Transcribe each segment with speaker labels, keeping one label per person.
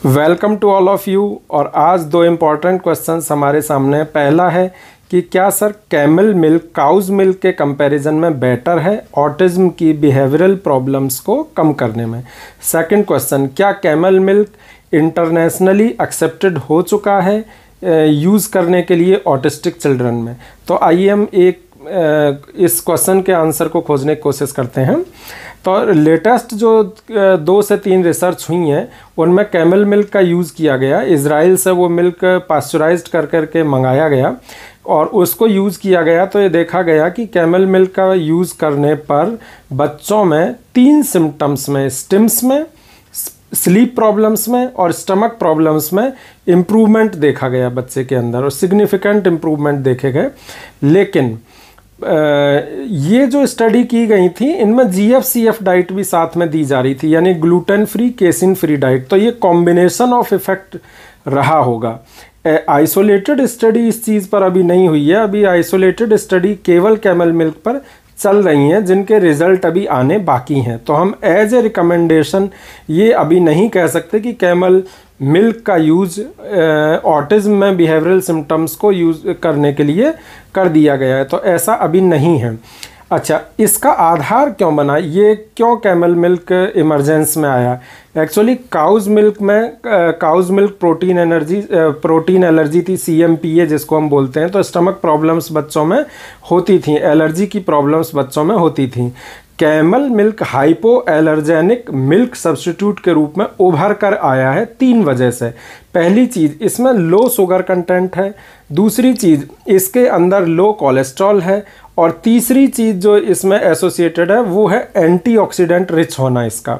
Speaker 1: Welcome to all of you. और आज दो इम्पॉर्टेंट क्वेश्चंस हमारे सामने हैं। पहला है कि क्या sir camel milk cow's milk के कंपैरिजन में बेटर है ऑटिज़म की बिहेवियरल प्रॉब्लम्स को कम करने में। सेकंड क्वेश्चन, क्या कैमल मिल्क इंटरनेशनली एक्सेप्टेड हो चुका है यूज़ करने के लिए ऑटिस्टिक चिल्ड्रन में। तो आइए हम इस क्वेश्चन के आंसर को खोजने की कोशिश करते हैं। तो लेटेस्ट जो 2 से 3 रिसर्च हुई हैं उनमें कैमल मिल्क का यूज़ किया गया। इज़राइल से वो मिल्क पास्चराइज्ड कर करके मंगाया गया और उसको यूज़ किया गया। तो ये देखा गया कि कैमल मिल्क का यूज़ करने पर बच्चों में 3 सिम्टम्स में, स्टिम्स में, स्लीप प्रॉब्लम्स में और स्टमक प्रॉब्लम्स में इम्प्रूवमेंट देखा गया बच्चे के अंदर, और सिग्निफिकेंट इम्प्रूवमेंट देखे गए। लेकिन ये जो स्टडी की गई थी इनमें GFCF डाइट भी साथ में दी जा रही थी, यानी gluten free casein free diet. तो ये कॉम्बिनेशन ऑफ इफ़ेक्ट रहा होगा। आइसोलेटेड स्टडी इस चीज़ पर अभी नहीं हुई है। अभी आइसोलेटेड स्टडी केवल कैमल मिल्क पर चल रही हैं जिनके रिज़ल्ट अभी आने बाकी हैं। तो हम एज ए रिकमेंडेशन ये अभी नहीं कह सकते कि कैमल मिल्क का यूज़ ऑटिज़म में बिहेवियरल सिम्टम्स को यूज़ करने के लिए कर दिया गया है। तो ऐसा अभी नहीं है। अच्छा, इसका आधार क्यों बना, ये क्यों कैमल मिल्क इमरजेंस में आया? Actually cow's milk protein allergy थी, CMPA जिसको हम बोलते हैं। तो स्टमक प्रॉब्लम्स बच्चों में होती थी, एलर्जी की प्रॉब्लम्स बच्चों में होती थी। Camel milk hypo allergenic milk substitute के रूप में उभर कर आया है 3 वजह से। पहली चीज़, इसमें लो शुगर कंटेंट है। दूसरी चीज़, इसके अंदर लो कोलेस्ट्रॉल है। और तीसरी चीज़ जो इसमें एसोसिएटेड है वो है एंटीऑक्सीडेंट रिच होना इसका।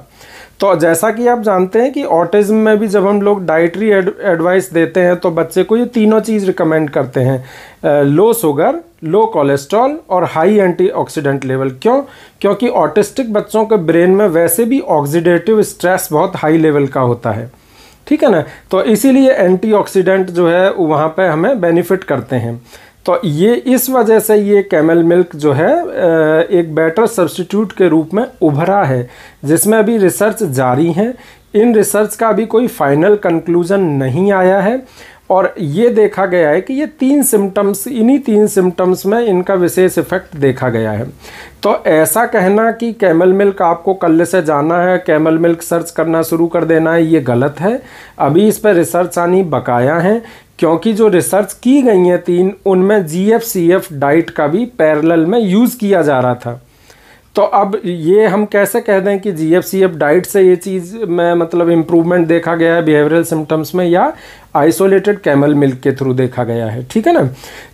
Speaker 1: तो जैसा कि आप जानते हैं कि ऑटिज़म में भी जब हम लोग डाइटरी एडवाइस देते हैं तो बच्चे को ये तीनों चीज़ रिकमेंड करते हैं, लो शुगर, लो कोलेस्ट्रॉल और हाई एंटीऑक्सीडेंट लेवल। क्योंकि ऑटिस्टिक बच्चों के ब्रेन में वैसे भी ऑक्सीडेटिव स्ट्रेस बहुत हाई लेवल का होता है, ठीक है ना। तो इसीलिए एंटीऑक्सीडेंट जो है वहाँ पे हमें बेनिफिट करते हैं। तो ये इस वजह से ये कैमल मिल्क जो है एक बेटर सब्स्टिट्यूट के रूप में उभरा है, जिसमें अभी रिसर्च जारी है। इन रिसर्च का अभी कोई फाइनल कंक्लूजन नहीं आया है। और ये देखा गया है कि ये 3 सिम्टम्स, इन्हीं 3 सिम्टम्स में इनका विशेष इफेक्ट देखा गया है। तो ऐसा कहना कि कैमल मिल्क आपको कल से जाना है, कैमल मिल्क सर्च करना शुरू कर देना है, ये गलत है। अभी इस पर रिसर्च आनी बकाया है, क्योंकि जो रिसर्च की गई हैं 3, उनमें GFCF डाइट का भी पैरेलल में यूज़ किया जा रहा था। तो अब ये हम कैसे कह दें कि GFCF डाइट से ये चीज़ में मतलब इम्प्रूवमेंट देखा गया है बिहेवियरल सिम्टम्स में, या आइसोलेटेड कैमल मिल्क के थ्रू देखा गया है, ठीक है ना।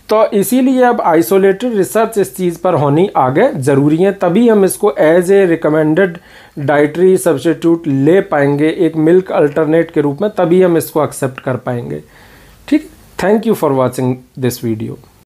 Speaker 1: तो इसीलिए अब आइसोलेटेड रिसर्च इस चीज़ पर होनी आगे ज़रूरी है, तभी हम इसको as a recommended dietary substitute ले पाएंगे एक मिल्क अल्टरनेट के रूप में, तभी हम इसको एक्सेप्ट कर पाएंगे, ठीक है। Thank you for watching this video.